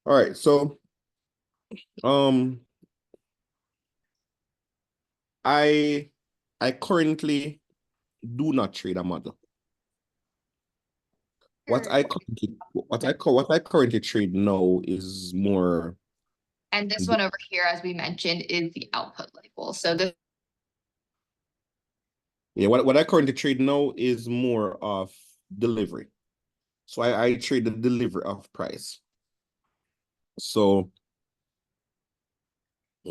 All right, so um I I currently do not trade a model. Sure. What I currently trade now is more. And this one over here, as we mentioned, is the output label. So this Yeah, what I currently trade now is more of delivery. So I trade the delivery of price. So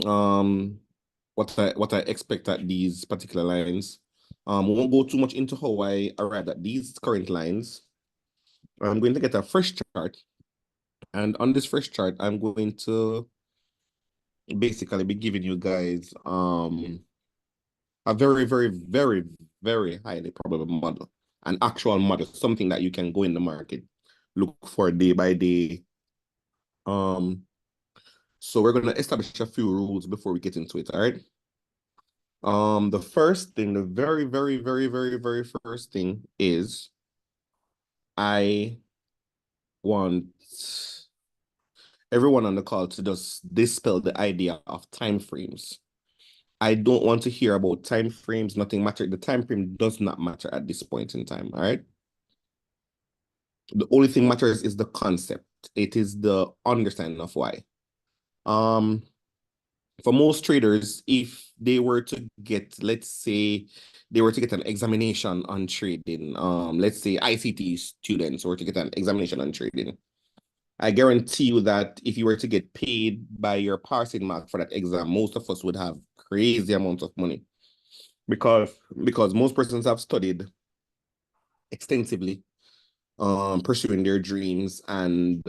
um what I expect at these particular lines. We won't go too much into how I arrived at these current lines. I'm going to get a fresh chart, and on this fresh chart, I'm going to basically be giving you guys a very, very, very, very highly probable model, an actual model, something that you can go in the market, look for day by day. So we're gonna establish a few rules before we get into it, all right? The first thing, the very, very, very, very, very first thing is I want everyone on the call to just dispel the idea of time frames. I don't want to hear about time frames. Nothing matters. The time frame does not matter at this point in time. All right. The only thing matters is the concept. It is the understanding of why. Um, for most traders, if they were to get, let's say, they were to get an examination on trading, let's say ICT students were to get an examination on trading, I guarantee you that if you were to get paid by your passing mark for that exam, most of us would have crazy amounts of money because most persons have studied extensively, pursuing their dreams, and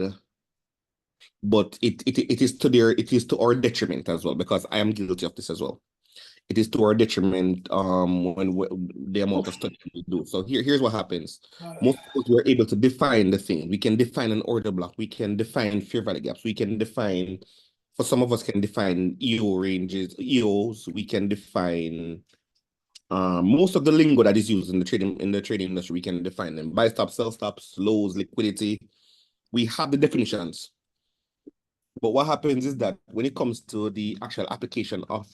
but it is to our detriment as well, because I am guilty of this as well. It is to our detriment when the amount of study we do. So here's what happens. Most of us were able to define the thing. We can define an order block. We can define fair value gaps. We can define, for some of us, can define EO ranges, EOs. We can define most of the lingo that is used in the trading industry. We can define them: buy stops, sell stops, lows, liquidity. We have the definitions. But what happens is that when it comes to the actual application of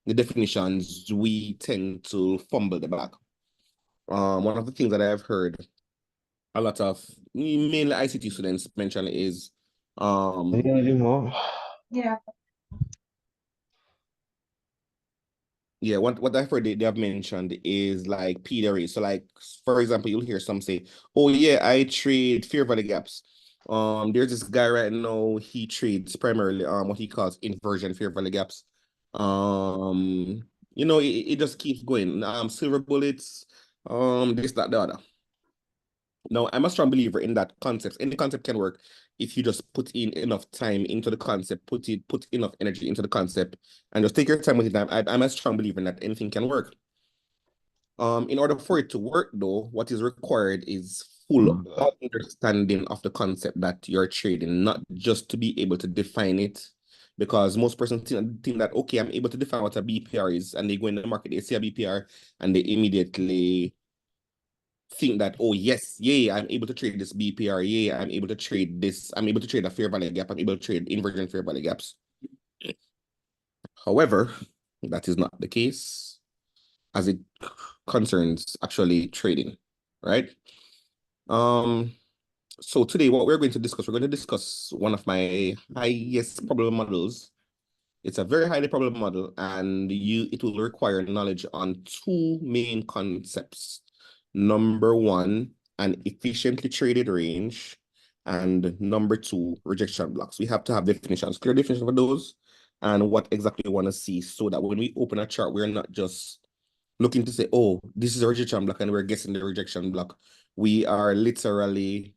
the definitions, we tend to fumble the bag. One of the things that I've heard a lot of mainly ICT students mention is Yeah. yeah, what I've heard they have mentioned is like PDRE. So like, for example, you'll hear some say, oh yeah, I trade fair value gaps. There's this guy right now, he trades primarily what he calls inversion fair value gaps. It just keeps going. Silver bullets, this, that, the other. Now, I'm a strong believer in that concept. Any concept can work if you just put in enough time into the concept, put enough energy into the concept, and just take your time with it. I'm a strong believer in that anything can work. In order for it to work, though, what is required is full understanding of the concept that you're trading, not just to be able to define it. Because most persons think that, okay, I'm able to define what a BPR is, and they go in the market, they see a BPR, and they immediately think that, oh yes, yay, I'm able to trade this BPR, yay, I'm able to trade this, I'm able to trade a fair value gap, I'm able to trade inversion fair value gaps. However, that is not the case as it concerns actually trading, right? So today what we're going to discuss, we're going to discuss one of my highest problem models. It's a very highly probable model, and it will require knowledge on two main concepts. Number one, an efficiently traded range, and number two, rejection blocks. We have to have definitions, clear definitions for those, and what exactly we want to see, so that when we open a chart, we're not just looking to say, oh, this is a rejection block, and we're guessing the rejection block. We are literally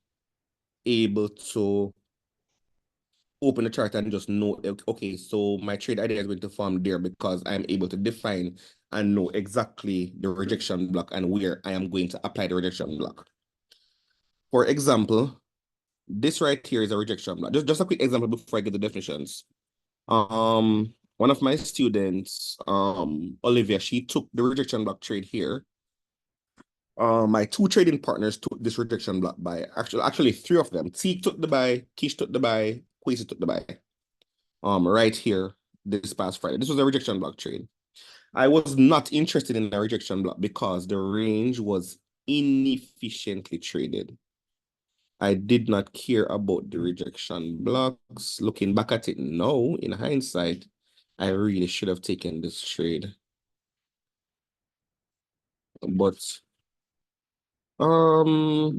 able to open the chart and just know, okay, so my trade idea is going to form there because I'm able to define and know exactly the rejection block and where I am going to apply the rejection block. For example, this right here is a rejection block. Just a quick example before I get the definitions. One of my students, Olivia, she took the rejection block trade here. My two trading partners took this rejection block buy. Actually, three of them. T took the buy, Kish took the buy, Quasi took the buy. Right here this past Friday. This was a rejection block trade. I was not interested in a rejection block because the range was inefficiently traded. I did not care about the rejection blocks. Looking back at it now, in hindsight, I really should have taken this trade. But all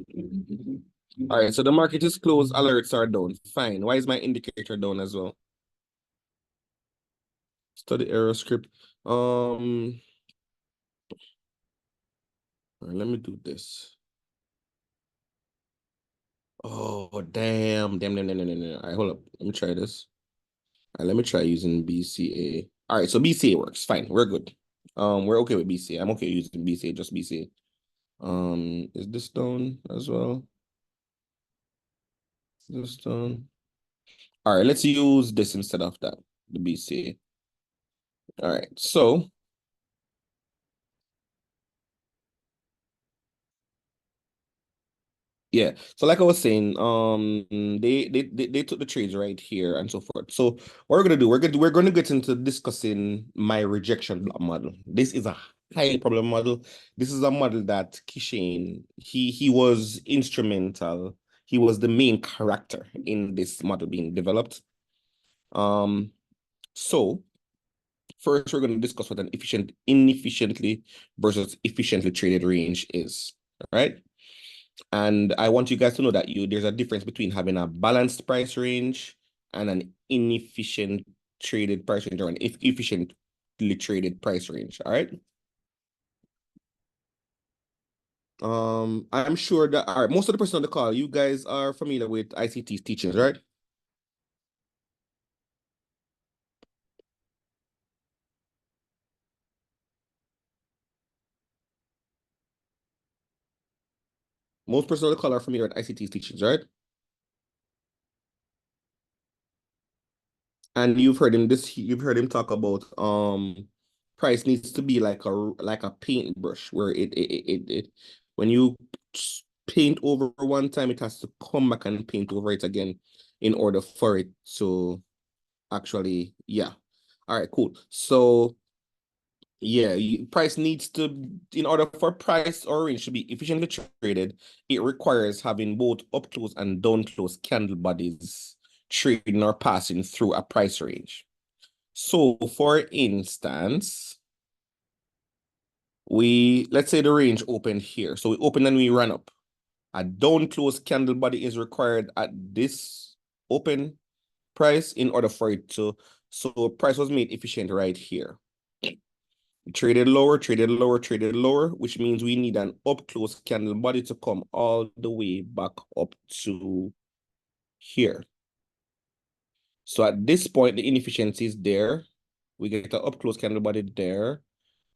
right, so the market is closed, alerts are down. Fine. Why is my indicator down as well? Study error script. Let me do this. Oh, damn. Damn. All right, hold up. Let me try this. All right, let me try using BCA. All right, so BCA works. Fine, we're good. We're okay with BCA. I'm okay using BCA, just BCA. Is this down as well? This down. All right, let's use this instead of that, the BCA. All right, so yeah, so like I was saying, they took the trades right here and so forth. So what we're gonna do, we're gonna get into discussing my rejection block model. This is a high problem model. This is a model that Kishane, he was instrumental. He was the main character in this model being developed. So first we're gonna discuss what an inefficiently versus efficiently traded range is. All right. And I want you guys to know that there's a difference between having a balanced price range and an inefficient traded price range or an efficiently traded price range. All right. I'm sure that most of the person on the call, you guys are familiar with ICT's teachings, right? Most person on the call are familiar with ICT's teachings, right? And you've heard him talk about price needs to be like a paintbrush where it when you paint over one time, it has to come back and paint over it again in order for it to actually, yeah. All right, cool. So yeah, price needs to, in order for price or range to be efficiently traded, it requires having both up close and down close candle bodies trading or passing through a price range. So for instance, let's say the range opened here. So we open and we run up. A down close candle body is required at this open price in order for it to, so price was made efficient right here. Traded lower, traded lower, traded lower, which means we need an up close candle body to come all the way back up to here. So at this point, the inefficiency is there. We get an up close candle body there.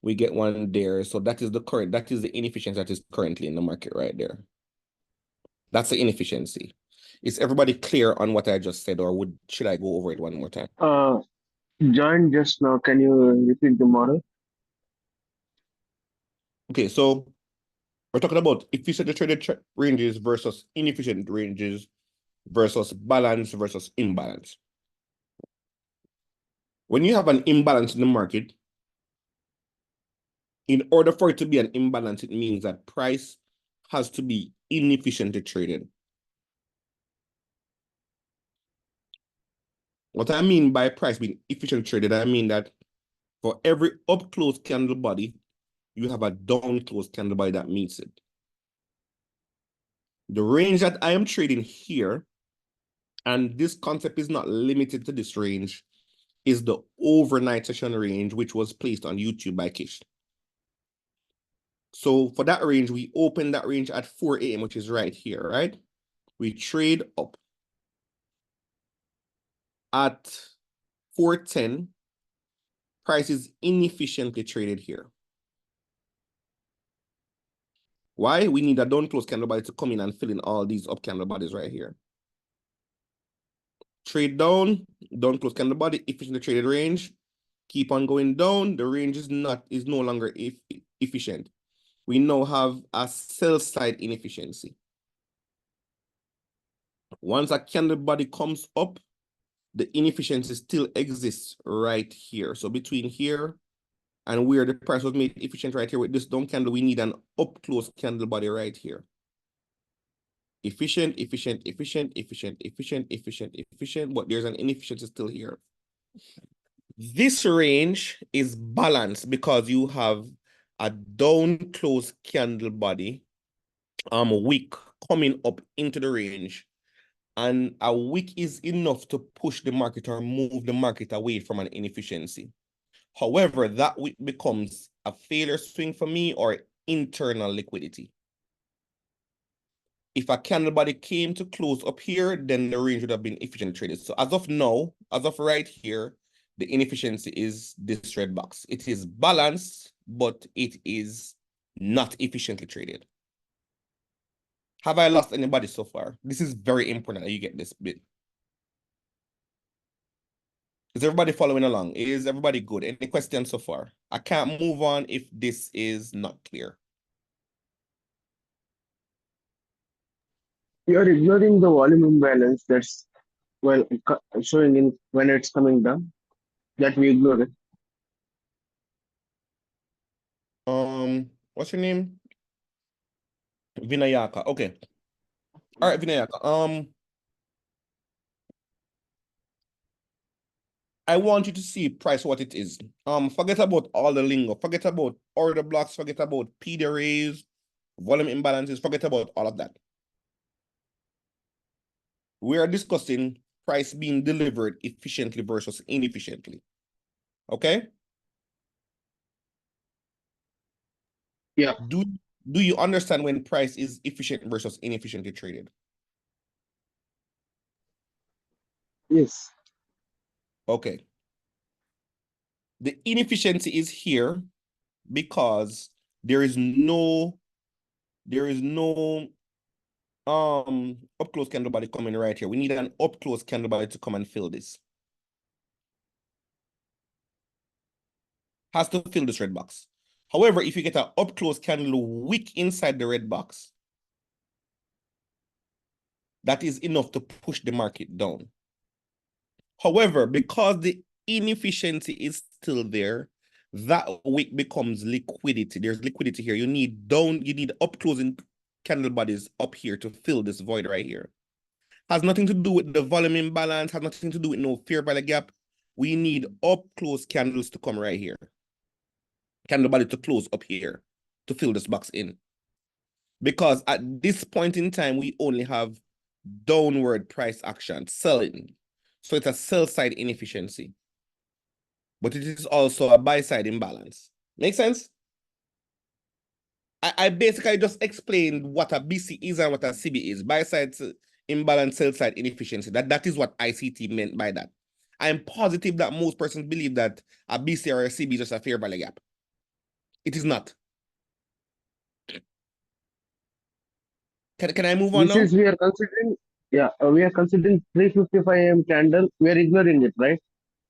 We get one there. So that is the inefficiency that is currently in the market right there. That's the inefficiency. Is everybody clear on what I just said, or should I go over it one more time? Joined just now. Can you repeat the model? Okay, so we're talking about efficient traded ranges versus inefficient ranges versus balance versus imbalance. When you have an imbalance in the market, in order for it to be an imbalance, it means that price has to be inefficiently traded. What I mean by price being efficiently traded, I mean that for every up close candle body, you have a down close candle body that meets it. The range that I am trading here, and this concept is not limited to this range, is the overnight session range, which was placed on YouTube by Kish. So for that range, we open that range at 4 a.m., which is right here, right? We trade up. At 4:10, price is inefficiently traded here. Why? We need a down close candle body to come in and fill in all these up candle bodies right here. Trade down close candle body, efficiently traded range. Keep on going down. The range is no longer efficient. We now have a sell side inefficiency. Once a candle body comes up, the inefficiency still exists right here. So between here and where the price was made efficient right here with this down candle, we need an up close candle body right here. Efficient, efficient, efficient, efficient, efficient, efficient, efficient, but there's an inefficiency still here. This range is balanced because you have a down close candle body, wick coming up into the range, and a wick is enough to push the market or move the market away from an inefficiency. However, that wick becomes a failure swing for me or internal liquidity. If a candle body came to close up here, then the range would have been efficiently traded. So as of now, as of right here, the inefficiency is this red box. It is balanced, but it is not efficiently traded. Have I lost anybody so far? This is very important that you get this bit. Is everybody following along? Is everybody good? Any questions so far? I can't move on if this is not clear. You're ignoring the volume imbalance that's showing in when it's coming down. That we ignore it. What's your name? Vinayaka. Okay. All right, Vinayaka. I want you to see price what it is. Forget about all the lingo. Forget about order blocks. Forget about PD arrays, volume imbalances. Forget about all of that. We are discussing price being delivered efficiently versus inefficiently. Okay? Yeah. Do you understand when price is efficient versus inefficiently traded? Yes. Okay. The inefficiency is here because there is no up close candle body coming right here. We need an up close candle body to come and fill this. Has to fill this red box. However, if you get an up close candle wick inside the red box, that is enough to push the market down. However, because the inefficiency is still there, that wick becomes liquidity. There's liquidity here. You need up closing candle bodies up here to fill this void right here. Has nothing to do with the volume imbalance, has nothing to do with no fair value gap. We need up close candles to come right here. Candle body to close up here to fill this box in. Because at this point in time, we only have downward price action, selling. So it's a sell side inefficiency. But it is also a buy side imbalance. Make sense? I basically just explained what a BC is and what a CB is. Buy side imbalance, sell side inefficiency. That is what ICT meant by that. I'm positive that most persons believe that a BC or a CB is just a fair value gap. It is not. Can I move on now? We are considering, we are considering 3:55 a.m. candle. We are ignoring it, right?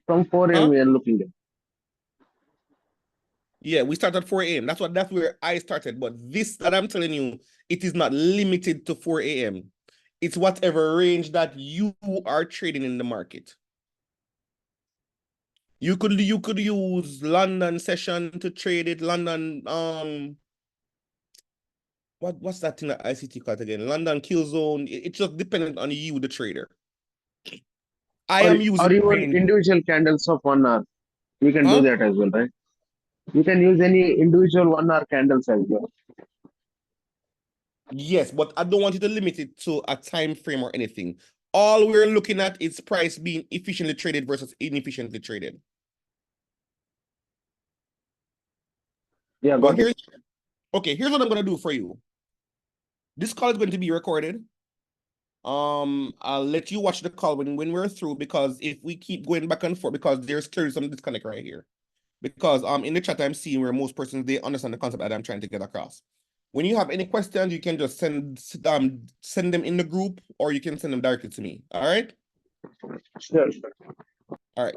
From 4 a.m. we are looking at. Yeah, we started at 4 a.m. That's where I started. But this that I'm telling you, it is not limited to 4 a.m. It's whatever range that you are trading in the market. You could use London session to trade it. London what's that thing that ICT called again? London kill zone. It's just dependent on you, the trader. I am using or even individual candles of 1 hour. We can do that as well, right? You can use any individual 1 hour candles as well. Yes, but I don't want you to limit it to a time frame or anything. All we're looking at is price being efficiently traded versus inefficiently traded. Yeah, got it. Here's what I'm going to do for you. This call is going to be recorded. I'll let you watch the call when we're through, because if we keep going back and forth, because there's clearly some disconnect right here. Because in the chat I'm seeing where most persons, they understand the concept that I'm trying to get across. When you have any questions, you can just send them in the group, or you can send them directly to me. All right? Sure. All right.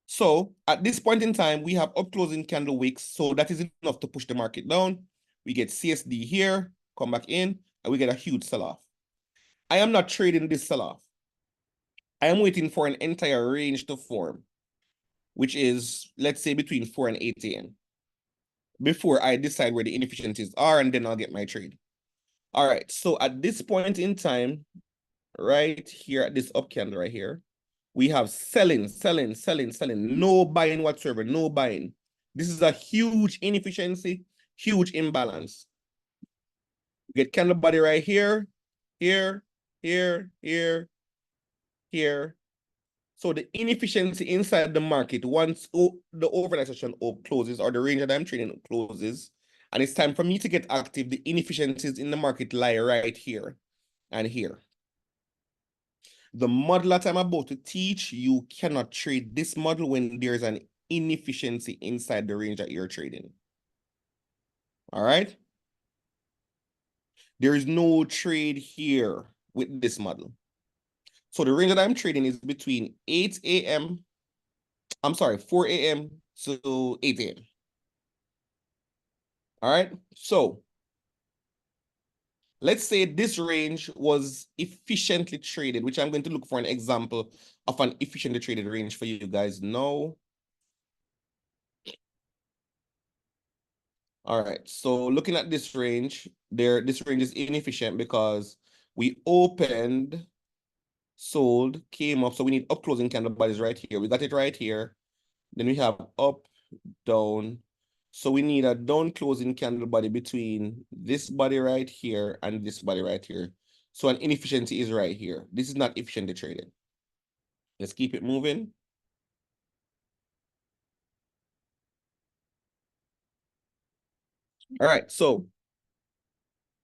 So at this point in time, we have up closing candle wicks. So that is enough to push the market down. We get CSD here, come back in, and we get a huge sell-off. I am not trading this sell-off. I am waiting for an entire range to form, which is, let's say, between 4 and 8 a.m. before I decide where the inefficiencies are, and then I'll get my trade. All right, so at this point in time, right here at this up candle right here, we have selling, selling, selling, selling, no buying whatsoever, no buying. This is a huge inefficiency, huge imbalance. Get candle body right here, here, here, here, here. So the inefficiency inside the market, once the overnight session closes or the range that I'm trading closes, and it's time for me to get active, the inefficiencies in the market lie right here and here. The model that I'm about to teach, you cannot trade this model when there's an inefficiency inside the range that you're trading. All right? There is no trade here with this model. So the range that I'm trading is between 8 a.m. I'm sorry, 4 a.m. to 8 a.m. All right? So let's say this range was efficiently traded, which I'm going to look for an example of an efficiently traded range for you guys now. All right, so looking at this range, this range is inefficient because we opened, sold, came up, so we need up closing candle bodies right here. We got it right here. Then we have up, down. So we need a down closing candle body between this body right here and this body right here. So an inefficiency is right here. This is not efficiently traded. Let's keep it moving. All right, so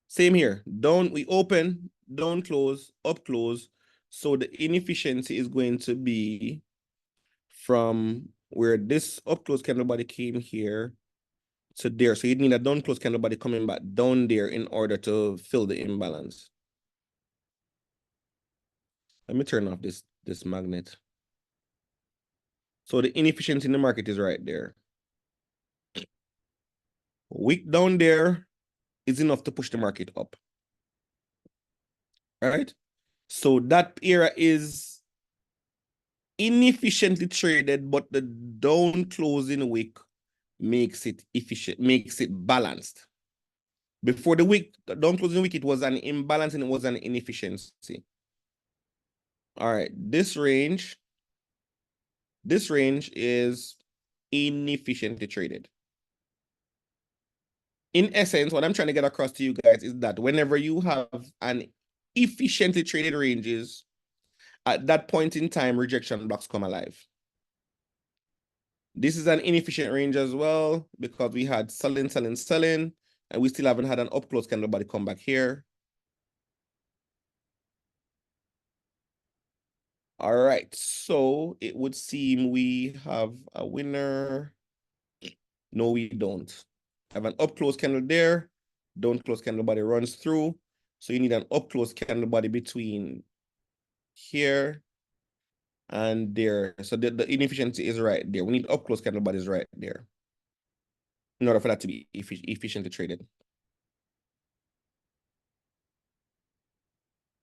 same here. Down, we open, down close, up close. So the inefficiency is going to be from where this up close candle body came here to there. So you need a down close candle body coming back down there in order to fill the imbalance. Let me turn off this magnet. So the inefficiency in the market is right there. Wick down there is enough to push the market up. All right. So that area is inefficiently traded, but the down closing wick makes it efficient, makes it balanced. Before the wick, the down closing wick, it was an imbalance and it was an inefficiency. All right, this range is inefficiently traded. In essence, what I'm trying to get across to you guys is that whenever you have an efficiently traded ranges, at that point in time, rejection blocks come alive. This is an inefficient range as well because we had selling, selling, selling, and we still haven't had an up close candle body come back here. All right, so it would seem we have a winner. No, we don't. Have an up close candle there, down close candle body runs through. So you need an up close candle body between here and there. So the inefficiency is right there. We need up close candle bodies right there in order for that to be efficiently traded.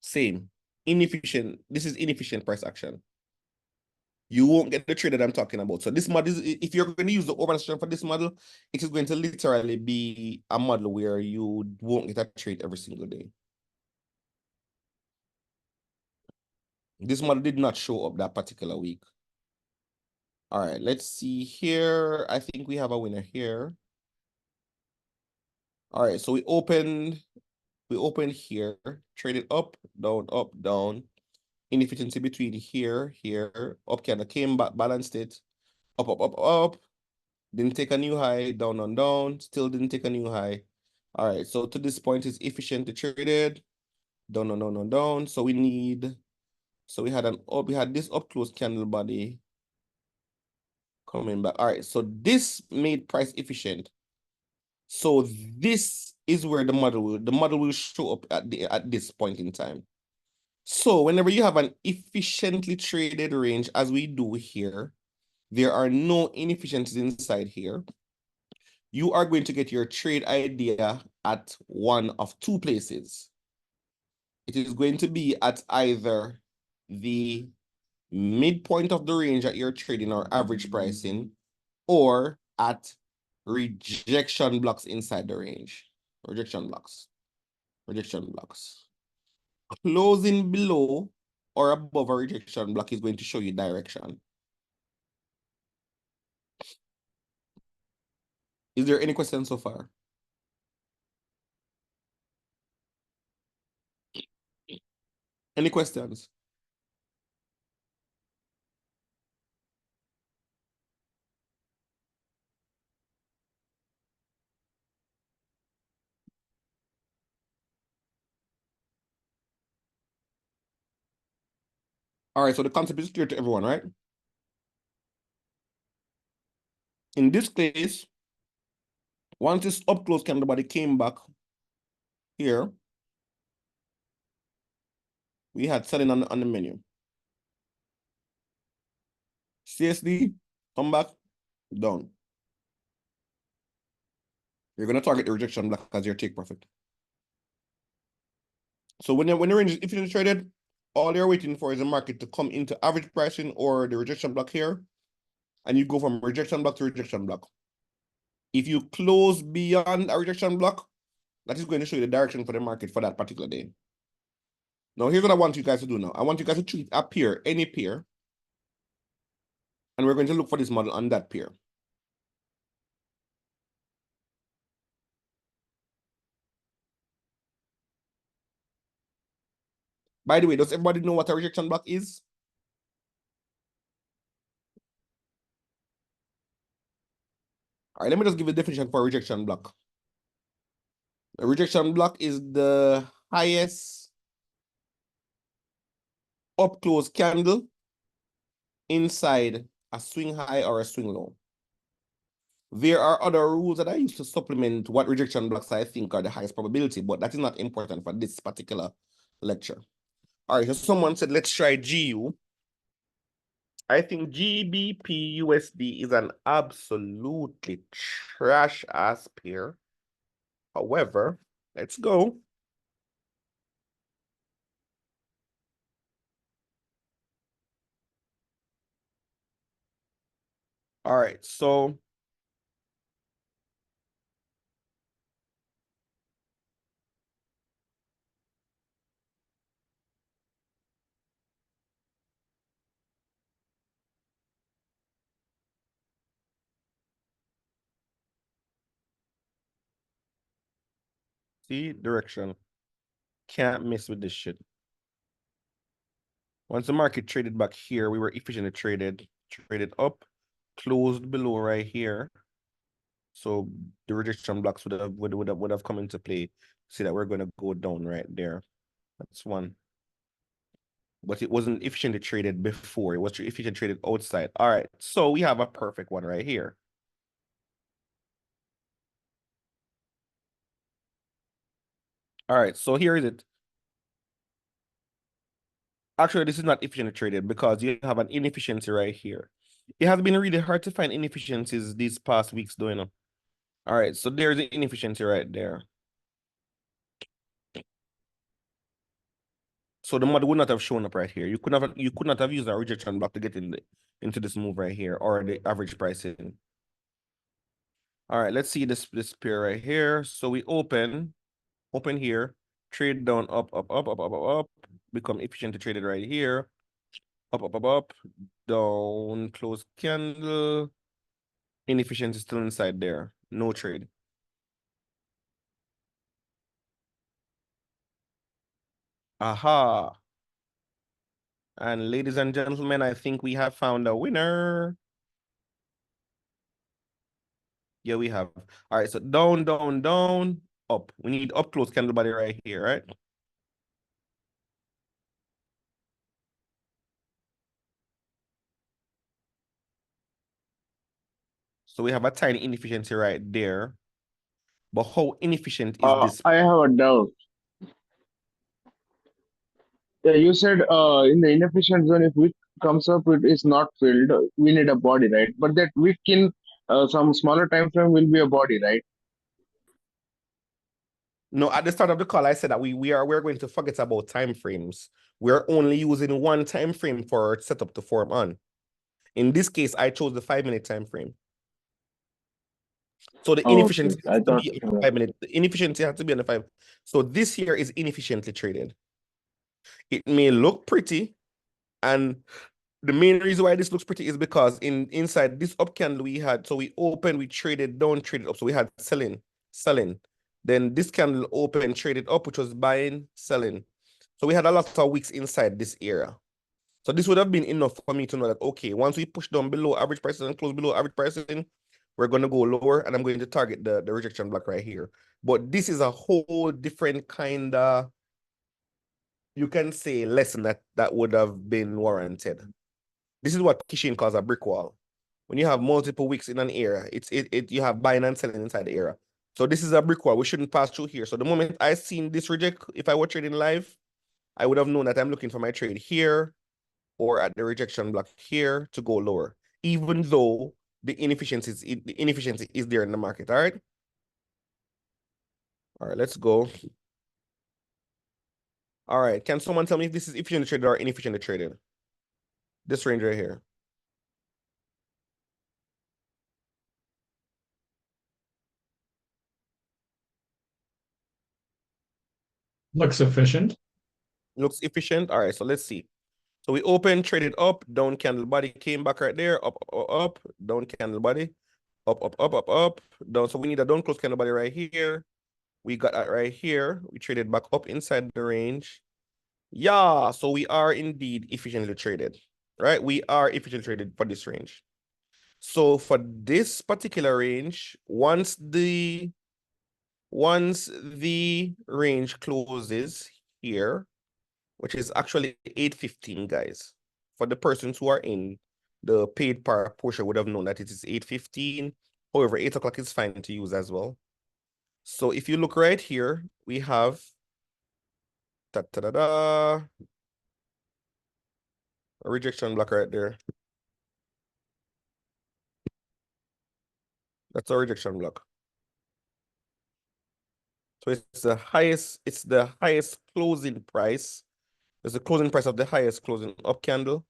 Same. Inefficient. This is inefficient price action. You won't get the trade that I'm talking about. So this model, if you're going to use the overnight session for this model, it is going to literally be a model where you won't get a trade every single day. This model did not show up that particular week. All right, let's see here. I think we have a winner here. All right, so we opened here, traded up, down. Inefficiency between here, up candle came back, balanced it, up, didn't take a new high, down, still didn't take a new high. All right, so to this point is efficiently traded, down. So we had this up close candle body coming back. All right, so this made price efficient. So this is where the model will show up at this point in time. So whenever you have an efficiently traded range, as we do here, there are no inefficiencies inside here. You are going to get your trade idea at one of two places. It is going to be at either the midpoint of the range that you're trading or average pricing, or at rejection blocks inside the range. Rejection blocks. Rejection blocks. Closing below or above a rejection block is going to show you direction. Is there any questions so far? Any questions? All right, so the concept is clear to everyone, right? In this case, once this up close candle body came back here, we had selling on the menu. CSD, come back, down. You're going to target the rejection block as your take profit. So when the range is efficiently traded, all you're waiting for is the market to come into average pricing or the rejection block here, and you go from rejection block to rejection block. If you close beyond a rejection block, that is going to show you the direction for the market for that particular day. Now, here's what I want you guys to do now. I want you guys to choose a pair, any pair, and we're going to look for this model on that pair. By the way, does everybody know what a rejection block is? All right, let me just give you a definition for a rejection block. A rejection block is the highest up close candle inside a swing high or a swing low. There are other rules that I use to supplement what rejection blocks I think are the highest probability, but that is not important for this particular lecture. All right, so someone said, let's try GU. I think GBP/USD is an absolutely trash ass pair. However, let's go. All right, so see direction. Can't miss with this shit. Once the market traded back here, we were efficiently traded up, closed below right here. So the rejection blocks would have come into play. See that we're going to go down right there. That's one. But it wasn't efficiently traded before. It was efficiently traded outside. All right, so we have a perfect one right here. All right, so here is it. Actually, this is not efficiently traded because you have an inefficiency right here. It has been really hard to find inefficiencies these past weeks doing them. All right, so there's the inefficiency right there. So the model would not have shown up right here. You could not have used a rejection block to get into this move right here or the average pricing. All right, let's see this pair right here. So we open here, trade down, up, become efficient to trade it right here. Up, down, close candle. Inefficiency still inside there. No trade. Aha. And ladies and gentlemen, I think we have found a winner. Yeah, we have. All right, so down, up. We need up close candle body right here, right? So we have a tiny inefficiency right there. But how inefficient is this? I have a doubt. Yeah, you said in the inefficient zone, if wick comes up, it is not filled. We need a body, right? But that wick in some smaller time frame will be a body, right? No, at the start of the call, I said that we're going to forget about time frames. We're only using one time frame for setup to form on. In this case, I chose the 5-minute time frame. So the inefficiency Okay. I has to thought be on 5 minutes. The inefficiency has to be on the 5. So this here is inefficiently traded. It may look pretty, and the main reason why this looks pretty is because inside this up candle we had, so we opened, we traded down, traded up. So we had selling. Then this candle opened, traded up, which was buying, selling. So we had a lot of wicks inside this area. So this would have been enough for me to know that, okay, once we push down below average prices and close below average pricing, we're going to go lower, and I'm going to target the rejection block right here. But this is a whole different kind of, you can say, lesson that would have been warranted. This is what Kishin calls a brick wall. When you have multiple wicks in an area, you have buying and selling inside the area. So this is a brick wall. We shouldn't pass through here. So the moment I seen this reject, if I were trading live, I would have known that I'm looking for my trade here or at the rejection block here to go lower, even though the inefficiency is there in the market. All right. All right, let's go. All right. Can someone tell me if this is efficiently traded or inefficiently traded? This range right here. Looks efficient. Looks efficient. All right, so let's see. So we opened, traded up, down candle body, came back right there, up, up, down candle body, up, down. So we need a down close candle body right here. We got that right here. We traded back up inside the range. Yeah, so we are indeed efficiently traded, right? We are efficiently traded for this range. So for this particular range, once the range closes here, which is actually 8:15, guys. For the persons who are in the paid portion would have known that it is 8:15. However, 8 o'clock is fine to use as well. So if you look right here, we have a rejection block right there. That's a rejection block. So it's the highest closing price. It's the closing price of the highest closing up candle.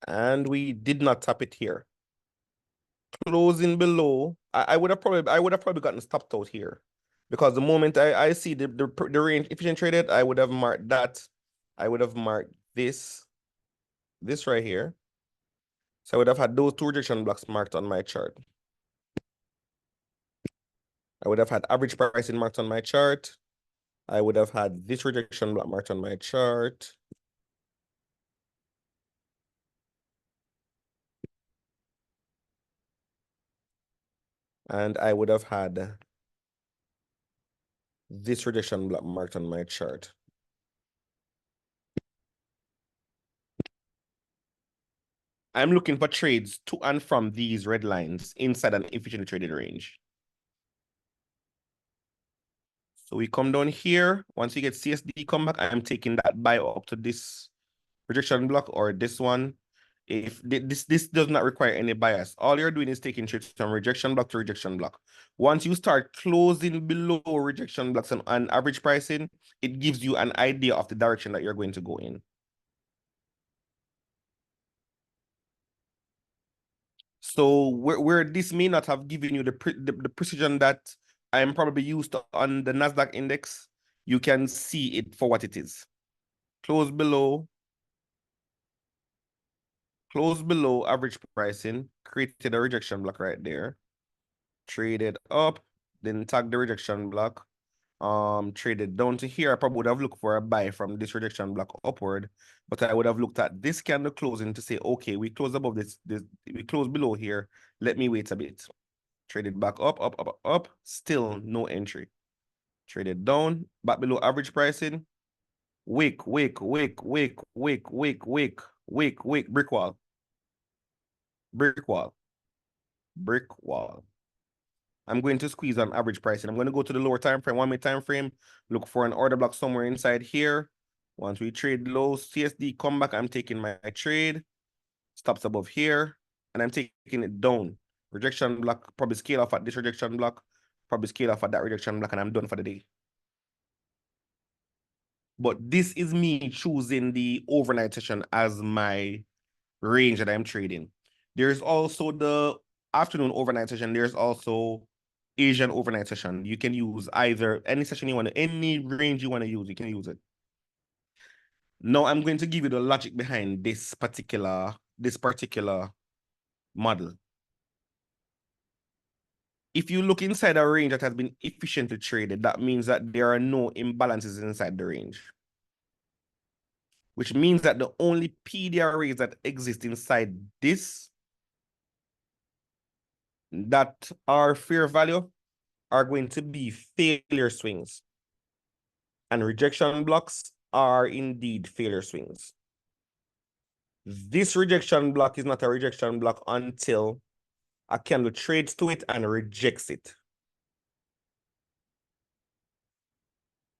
And we did not tap it here. Closing below, I would have probably gotten stopped out here, because the moment I see the range efficient traded, I would have marked that. I would have marked this right here. So I would have had those two rejection blocks marked on my chart. I would have had average pricing marked on my chart. I would have had this rejection block marked on my chart. And I would have had this rejection block marked on my chart. I'm looking for trades to and from these red lines inside an efficiently traded range. So we come down here. Once we get CSD come back, I'm taking that buy up to this rejection block or this one. If this does not require any bias, all you're doing is taking trades from rejection block to rejection block. Once you start closing below rejection blocks and average pricing, it gives you an idea of the direction that you're going to go in. So where this may not have given you the precision that I'm probably used to on the Nasdaq index, you can see it for what it is. Close below average pricing, created a rejection block right there. Traded up, then tag the rejection block. Traded down to here. I probably would have looked for a buy from this rejection block upward, but I would have looked at this candle closing to say, okay, we close above this, we close below here. Let me wait a bit. Traded back up, still no entry. Traded down, back below average pricing. Wick, brick wall. Brick wall. I'm going to squeeze on average pricing. I'm going to go to the lower time frame, 1-minute time frame, look for an order block somewhere inside here. Once we trade low, CSD come back, I'm taking my trade. Stops above here, and I'm taking it down. Rejection block, probably scale off at this rejection block, probably scale off at that rejection block, and I'm done for the day. But this is me choosing the overnight session as my range that I'm trading. There's also the afternoon overnight session. There's also Asian overnight session. You can use either any session you want to, any range you want to use, you can use it. Now I'm going to give you the logic behind this particular model. If you look inside a range that has been efficiently traded, that means that there are no imbalances inside the range. Which means that the only PDR rates that exist inside this that are fair value are going to be failure swings. And rejection blocks are indeed failure swings. This rejection block is not a rejection block until a candle trades to it and rejects it.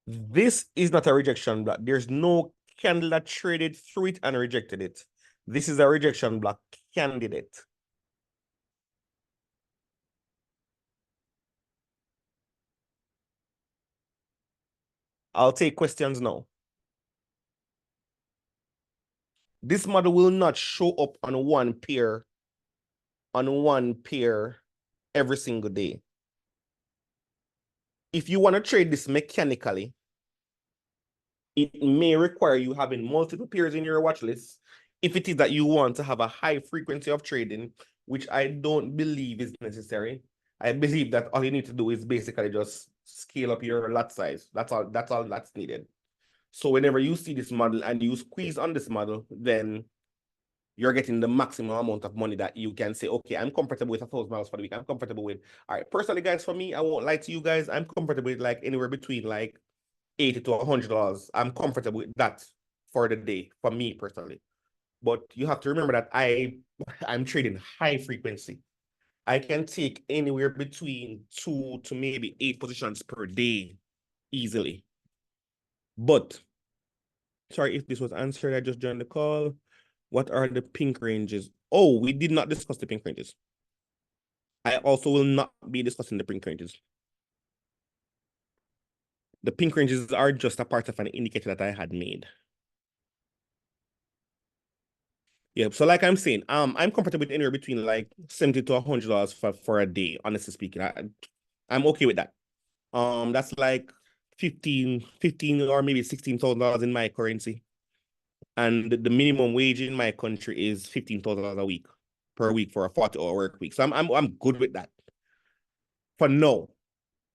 This is not a rejection block. There's no candle that traded through it and rejected it. This is a rejection block candidate. I'll take questions now. This model will not show up on one pair every single day. If you want to trade this mechanically, it may require you having multiple pairs in your watch list. If it is that you want to have a high frequency of trading, which I don't believe is necessary. I believe that all you need to do is basically just scale up your lot size. That's all that's needed. So whenever you see this model and you squeeze on this model, then you're getting the maximum amount of money that you can say, okay, I'm comfortable with $1,000 for the week. I'm comfortable with, all right, personally, guys, for me, I won't lie to you guys. I'm comfortable with like anywhere between like $80 to $100. I'm comfortable with that for the day, for me personally. But you have to remember that I'm trading high frequency. I can take anywhere between 2 to maybe 8 positions per day easily. But, sorry if this was answered. I just joined the call. What are the pink ranges? Oh, we did not discuss the pink ranges. I also will not be discussing the pink ranges. The pink ranges are just a part of an indicator that I had made. Yeah, so like I'm saying, I'm comfortable with anywhere between like $70 to $100 for a day, honestly speaking. I'm okay with that. That's like 15 or maybe $16,000 in my currency. And the minimum wage in my country is $15,000 a week per week for a 40-hour work week. So I'm good with that. For now,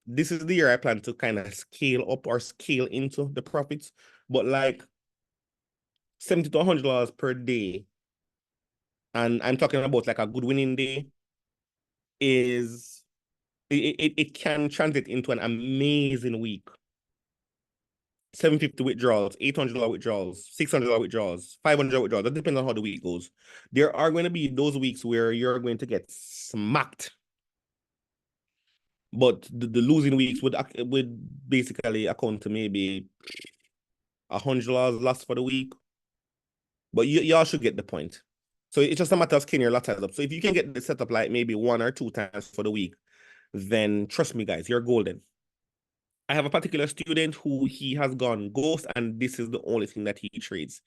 this is the year I plan to kind of scale up or scale into the profits. But like $70 to $100 per day, and I'm talking about like a good winning day, is it can translate into an amazing week. 750 withdrawals, $800 withdrawals, $600 withdrawals, $500 withdrawals. That depends on how the week goes. There are going to be those weeks where you're going to get smacked. But the losing weeks would basically account to maybe $100 lost for the week. But y'all should get the point. So it's just a matter of scaling your lot size up. So if you can get this set up like maybe 1 or 2 times for the week, then trust me, guys, you're golden. I have a particular student who he has gone ghost, and this is the only thing that he trades.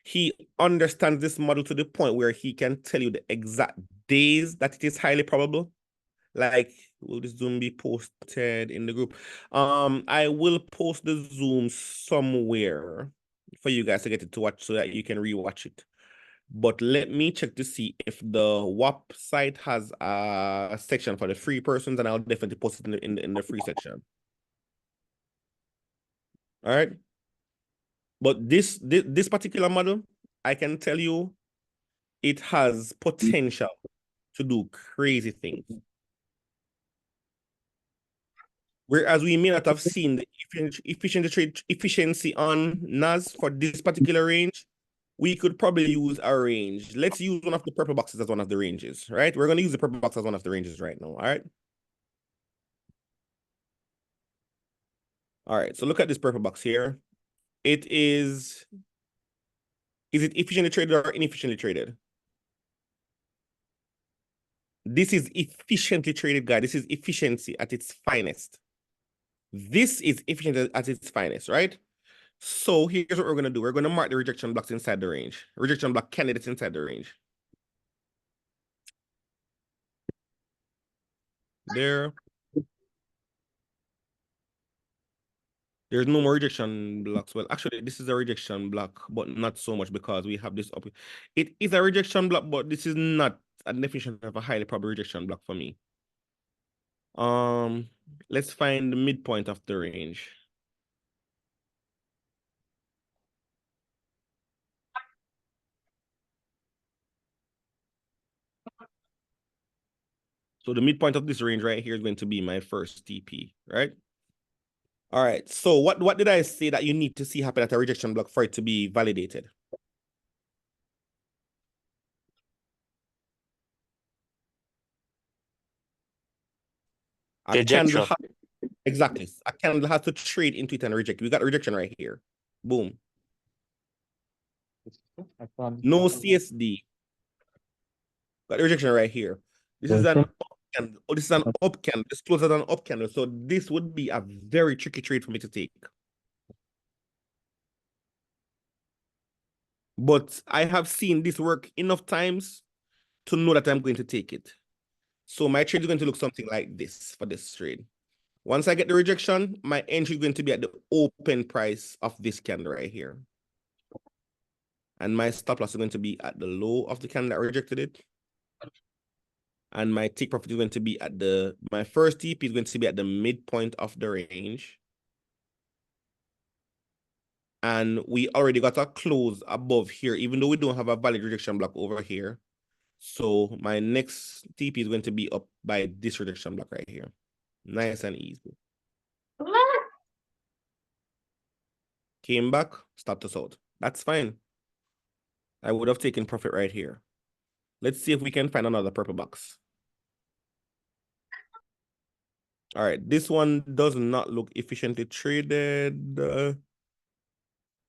He understands this model to the point where he can tell you the exact days that it is highly probable. Like, will this Zoom be posted in the group? I will post the Zoom somewhere for you guys to get it to watch so that you can rewatch it. But let me check to see if the WAP site has a section for the free persons, and I'll definitely post it in the free section. All right. But this particular model, I can tell you, it has potential to do crazy things. Whereas we may not have seen the efficiency on NAS for this particular range, we could probably use our range. Let's use one of the purple boxes as one of the ranges, right? We're going to use the purple box as one of the ranges right now, all right? All right, so look at this purple box here. It is it efficiently traded or inefficiently traded? This is efficiently traded, guys. This is efficiency at its finest. This is efficient at its finest, right? So here's what we're going to do. We're going to mark the rejection blocks inside the range. Rejection block candidates inside the range. There's no more rejection blocks. Well, actually, this is a rejection block, but not so much because we have this up. It is a rejection block, but this is not a definition of a highly probable rejection block for me. Let's find the midpoint of the range. So the midpoint of this range right here is going to be my first TP, right? All right. So what did I say that you need to see happen at a rejection block for it to be validated? Rejection. Exactly. A candle has to trade into it and reject. We got a rejection right here. Boom. No CSD. Got the rejection right here. This is an up candle. Oh, this is an up candle. This closes an up candle. So this would be a very tricky trade for me to take. But I have seen this work enough times to know that I'm going to take it. So my trade is going to look something like this for this trade. Once I get the rejection, my entry is going to be at the open price of this candle right here. And my stop loss is going to be at the low of the candle that rejected it. And my take profit is going to be at my first TP is going to be at the midpoint of the range. And we already got a close above here, even though we don't have a valid rejection block over here. So my next TP is going to be up by this rejection block right here. Nice and easy. Came back, stopped us out. That's fine. I would have taken profit right here. Let's see if we can find another purple box. All right, this one does not look efficiently traded.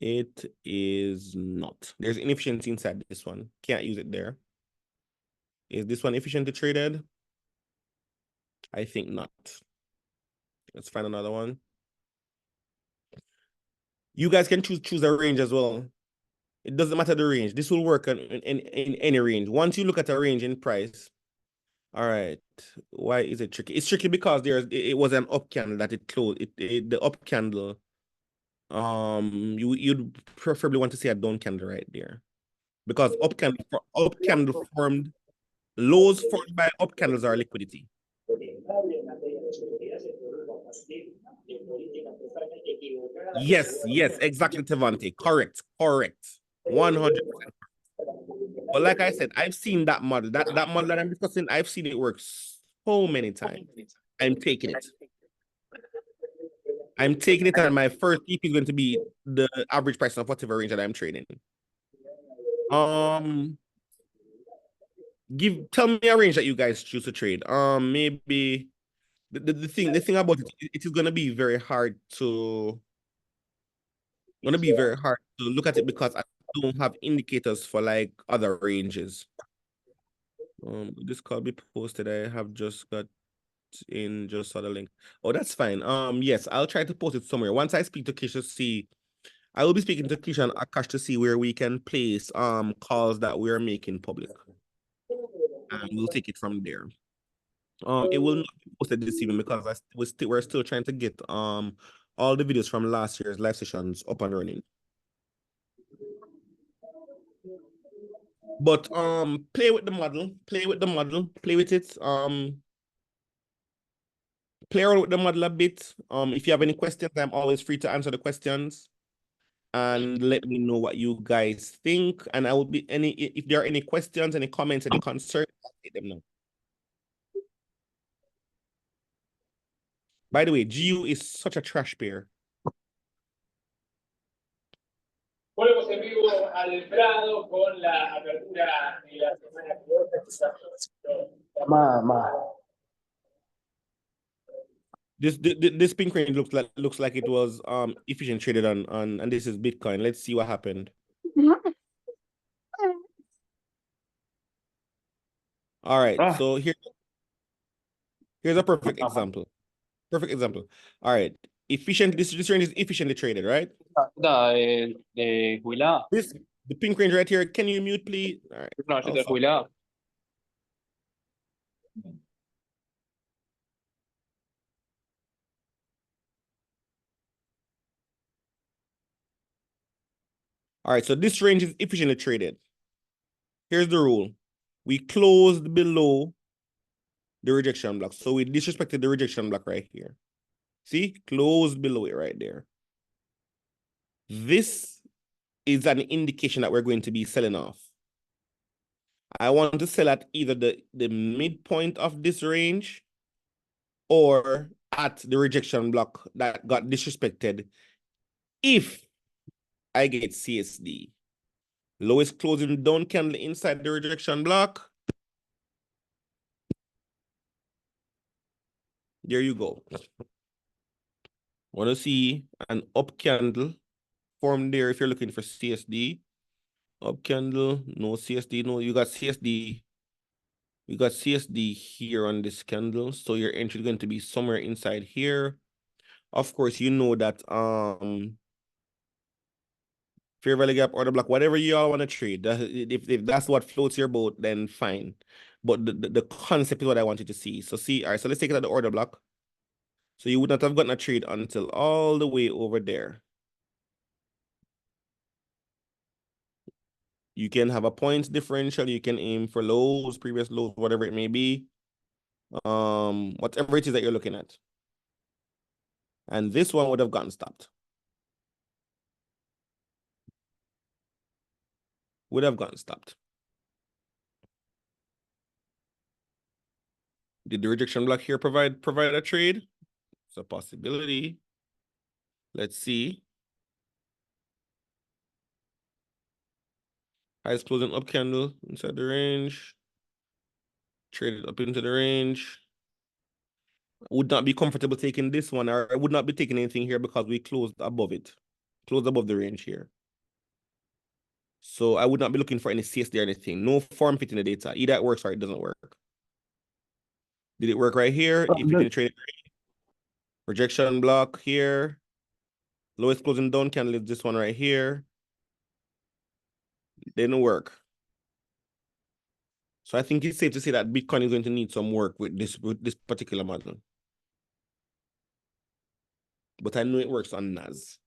It is not. There's inefficiency inside this one. Can't use it there. Is this one efficiently traded? I think not. Let's find another one. You guys can choose a range as well. It doesn't matter the range. This will work in any range. Once you look at a range in price, all right. Why is it tricky? It's tricky because it was an up candle that it closed. The up candle. You'd preferably want to see a down candle right there, because up candle formed lows formed by up candles are liquidity. Yes, exactly, Tevante. Correct. 100%. But like I said, I've seen that model. That model that I'm discussing, I've seen it work so many times. I'm taking it. And my first EP is going to be the average price of whatever range that I'm trading. Tell me a range that you guys choose to trade. Maybe the thing about it is gonna be very hard to look at it because I don't have indicators for like other ranges. This could be posted. I have just got in, just saw the link. Oh, that's fine. Yes, I'll try to post it somewhere. Once I speak to Kish to see, I will be speaking to Kish and Akash to see where we can place calls that we're making public. And we'll take it from there. It will not be posted this evening because we're still trying to get all the videos from last year's live sessions up and running. But play with the model, play with it. Play around with the model a bit. If you have any questions, I'm always free to answer the questions. And let me know what you guys think. And I will be if there are any questions, any comments, any concerns, I'll take them now. By the way, GU is such a trash pair. Volvemos en vivo al Prado con la apertura de la semana This pink range looks like it was efficient traded on and this is Bitcoin. Let's see what happened. All right, Ah. so here's a perfect example. Perfect example. All right, efficient. This range is efficiently traded, right? De jubilada. The pink range right here. Can you mute, please? All right. No, yo I'll de stop. jubilada. All right, so this range is efficiently traded. Here's the rule. We closed below the rejection block. So we disrespected the rejection block right here. See? Closed below it right there. This is an indication that we're going to be selling off. I want to sell at either the midpoint of this range or at the rejection block that got disrespected if I get CSD. Lowest closing down candle inside the rejection block. There you go. Want to see an up candle form there if you're looking for CSD. Up candle, no CSD, no, you got CSD. We got CSD here on this candle. So your entry is going to be somewhere inside here. Of course, you know that fair value gap, order block, whatever you all want to trade. If that's what floats your boat, then fine. But the concept is what I want you to see. So see, all right, so let's take it at the order block. So you would not have gotten a trade until all the way over there. You can have a points differential. You can aim for lows, previous lows, whatever it may be. Whatever it is that you're looking at. And this one would have gotten stopped. Would have gotten stopped. Did the rejection block here provide a trade? It's a possibility. Let's see. Highest closing up candle inside the range. Traded up into the range. Would not be comfortable taking this one, or I would not be taking anything here because we closed above it. Closed above the range here. So I would not be looking for any CSD or anything. No form fit in the data. Either it works or it doesn't work. Did it work right here? If you can trade it, rejection block here. Lowest closing down candle is this one right here. It didn't work. So I think it's safe to say that Bitcoin is going to need some work with this particular model. But I know it works on NAS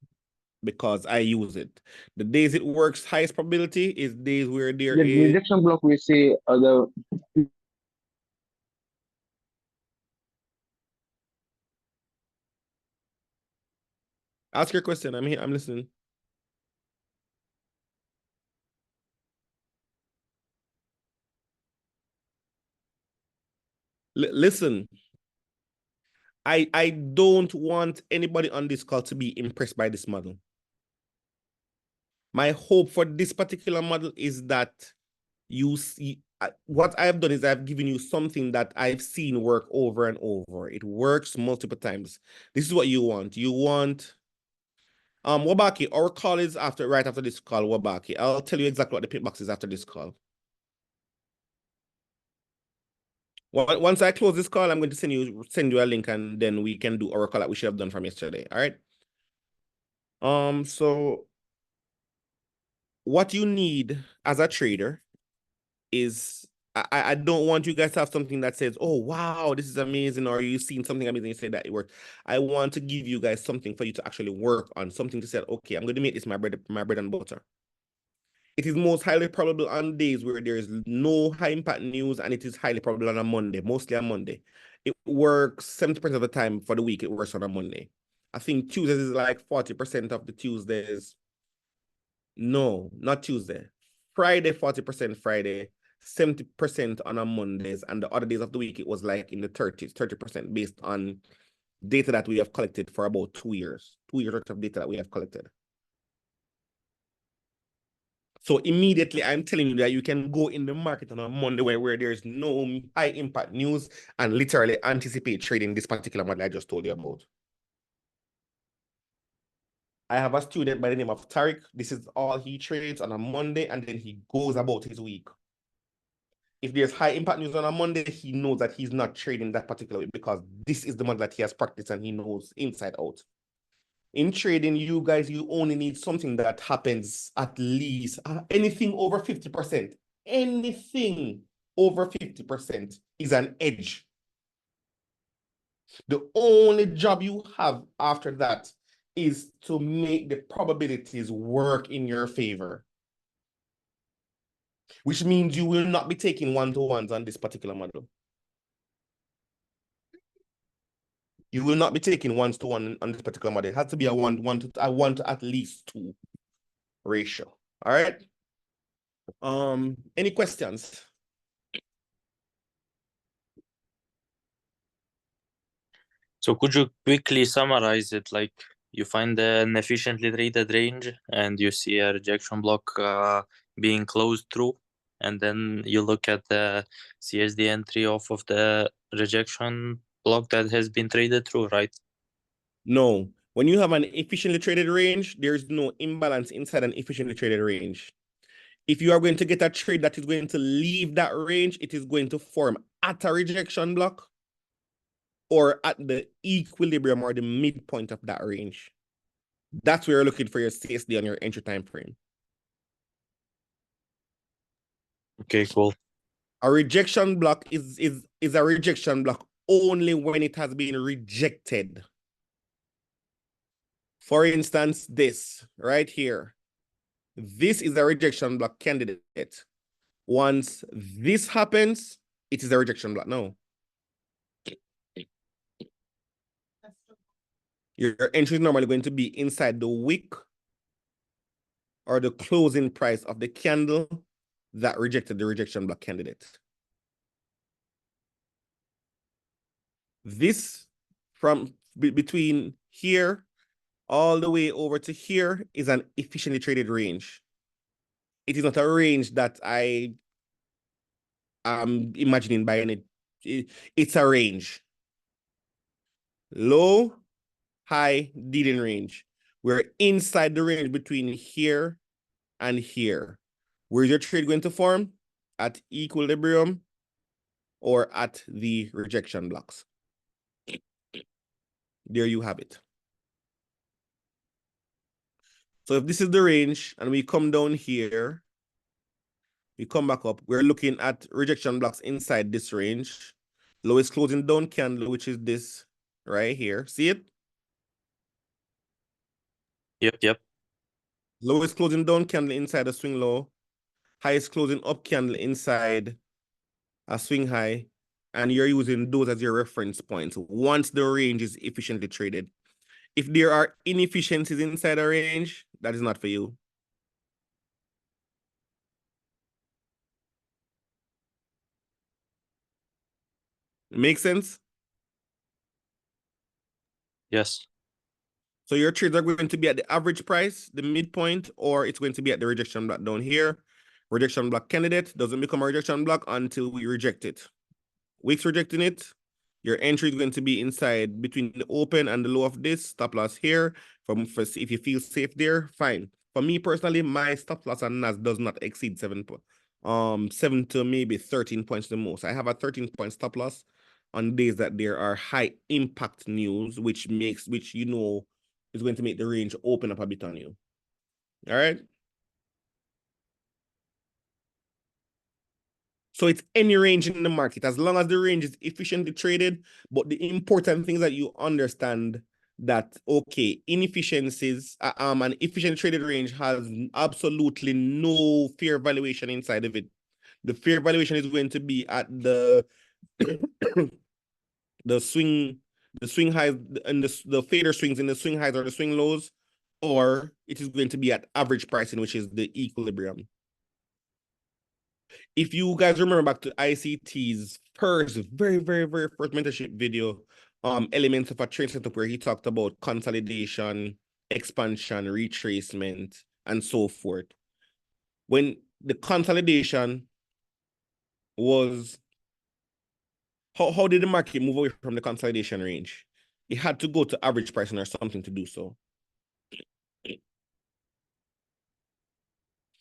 because I use it. The days it works, highest probability is days where there The is rejection block we see the Ask your question. I'm here. I'm listening. Listen. I don't want anybody on this call to be impressed by this model. My hope for this particular model is that you see what I've done is I've given you something that I've seen work over and over. It works multiple times. This is what you want. You want Wabaki, our call is right after this call, Wabaki. I'll tell you exactly what the pink box is after this call. Once I close this call, I'm going to send you a link, and then we can do our call that we should have done from yesterday. All right. So what you need as a trader is I don't want you guys to have something that says, oh wow, this is amazing, or you've seen something amazing, you say that it worked. I want to give you guys something for you to actually work on, something to say, okay, I'm going to make this my bread and butter. It is most highly probable on days where there is no high impact news, and it is highly probable on a Monday, mostly on Monday. It works 70% of the time for the week, it works on a Monday. I think Tuesdays is like 40% of the Tuesdays. No, not Tuesday. Friday, 40% Friday, 70% on a Mondays, and the other days of the week, it was like in the 30% based on data that we have collected for about 2 years. 2 years worth of data that we have collected. So immediately, I'm telling you that you can go in the market on a Monday where there's no high impact news and literally anticipate trading this particular model I just told you about. I have a student by the name of Tariq. This is all he trades on a Monday, and then he goes about his week. If there's high impact news on a Monday, he knows that he's not trading that particular way because this is the month that he has practiced and he knows inside out. In trading, you guys, you only need something that happens at least anything over 50%. Anything over 50% is an edge. The only job you have after that is to make the probabilities work in your favor, which means you will not be taking one-to-ones on this particular model. You will not be taking one-to-one on this particular model. It has to be a one to at least 2 ratio. All right. Any questions? So could you quickly summarize it? Like you find an efficiently traded range and you see a rejection block being closed through, and then you look at the CSD entry off of the rejection block that has been traded through, right? No. When you have an efficiently traded range, there's no imbalance inside an efficiently traded range. If you are going to get a trade that is going to leave that range, it is going to form at a rejection block or at the equilibrium or the midpoint of that range. That's where you're looking for your CSD on your entry time frame. Okay, cool. A rejection block is a rejection block only when it has been rejected. For instance, this right here. This is a rejection block candidate. Once this happens, it is a rejection block. No. Your entry is normally going to be inside the wick or the closing price of the candle that rejected the rejection block candidate. This from between here all the way over to here is an efficiently traded range. It is not a range that I am imagining buying it. It's a range. Low, high, dealing range. We're inside the range between here and here. Where's your trade going to form? At equilibrium or at the rejection blocks. There you have it. So if this is the range and we come down here, we come back up, we're looking at rejection blocks inside this range. Lowest closing down candle, which is this right here. See it? Yep. Lowest closing down candle inside a swing low. Highest closing up candle inside a swing high. And you're using those as your reference points once the range is efficiently traded. If there are inefficiencies inside a range, that is not for you. Make sense? Yes. So your trades are going to be at the average price, the midpoint, or it's going to be at the rejection block down here. Rejection block candidate doesn't become a rejection block until we reject it. Wicks rejecting it. Your entry is going to be inside between the open and the low of this. Stop loss here. If you feel safe there, fine. For me personally, my stop loss on NAS does not exceed 7 to maybe 13 points the most. I have a 13-point stop loss on days that there are high impact news, which you know is going to make the range open up a bit on you. All right. So it's any range in the market, as long as the range is efficiently traded. But the important thing is that you understand that, okay, inefficiencies, an efficient traded range has absolutely no fair valuation inside of it. The fair valuation is going to be at the the swing highs and the fader swings in the swing highs or the swing lows, or it is going to be at average pricing, which is the equilibrium. If you guys remember back to ICT's very first mentorship video, elements of a trade setup, where he talked about consolidation, expansion, retracement, and so forth. When the consolidation was, how did the market move away from the consolidation range? It had to go to average pricing or something to do so.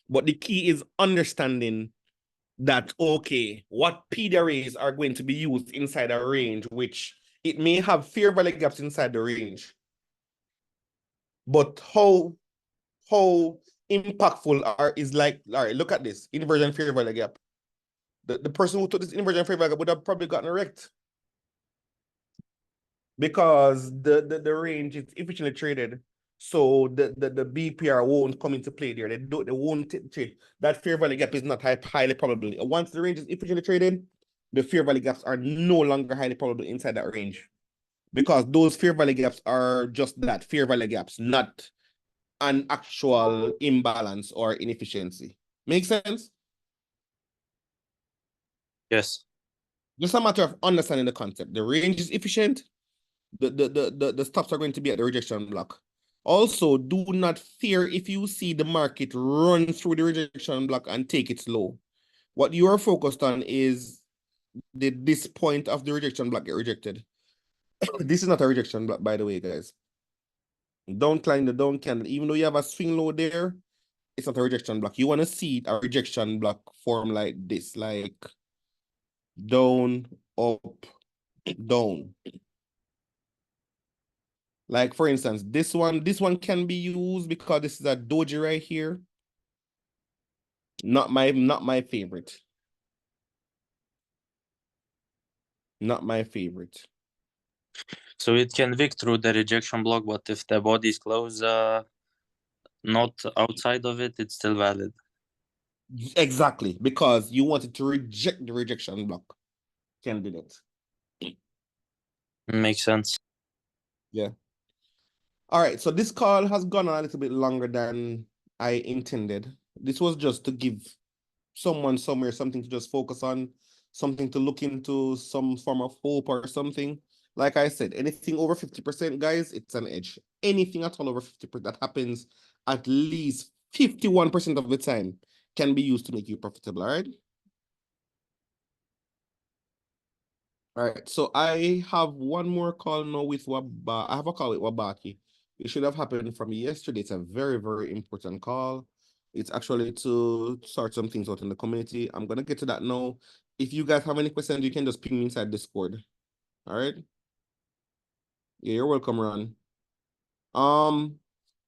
But the key is understanding that, okay, what PD arrays are going to be used inside a range, which it may have fair value gaps inside the range. But how impactful is like, all right, look at this, inversion fair value gap. The person who took this inversion fair value gap would have probably gotten wrecked. Because the range is efficiently traded. So the BPR won't come into play there. They won't trade. That fair value gap is not highly probable. Once the range is efficiently traded, the fair value gaps are no longer highly probable inside that range. Because those fair value gaps are just that, fair value gaps, not an actual imbalance or inefficiency. Make sense? Yes. Just a matter of understanding the concept. The range is efficient. The stops are going to be at the rejection block. Also, do not fear if you see the market run through the rejection block and take it slow. What you are focused on is this point of the rejection block get rejected. This is not a rejection block, by the way, guys. Don't climb the down candle. Even though you have a swing low there, it's not a rejection block. You want to see a rejection block form like this, like down, up, down. Like for instance, this one can be used because this is a doji right here. Not my favorite. Not my favorite. So it can wick through the rejection block, but if the body is close, not outside of it, it's still valid. Exactly, because you wanted to reject the rejection block candidate. Makes sense. Yeah. All right, so this call has gone on a little bit longer than I intended. This was just to give someone somewhere something to just focus on, something to look into, some form of hope or something. Like I said, anything over 50%, guys, it's an edge. Anything at all over 50% that happens at least 51% of the time can be used to make you profitable, all right? All right, so I have one more call now with I have a call with Wabaki. It should have happened from yesterday. It's a very, very important call. It's actually to sort some things out in the community. I'm gonna get to that now. If you guys have any questions, you can just ping me inside Discord. All right. Yeah, you're welcome, Ron.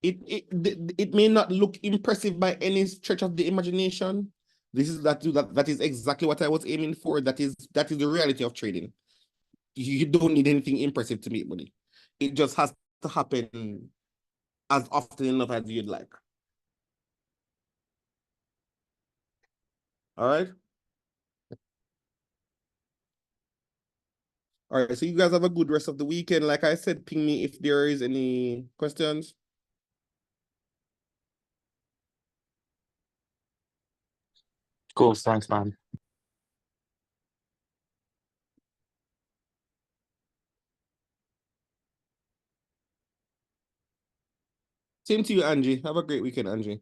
It may not look impressive by any stretch of the imagination. That is exactly what I was aiming for. That is the reality of trading. You don't need anything impressive to make money. It just has to happen as often enough as you'd like. All right. All right. So you guys have a good rest of the weekend. Like I said, ping me if there is any questions. Cool. Thanks, man. Same to you, Angie. Have a great weekend, Angie.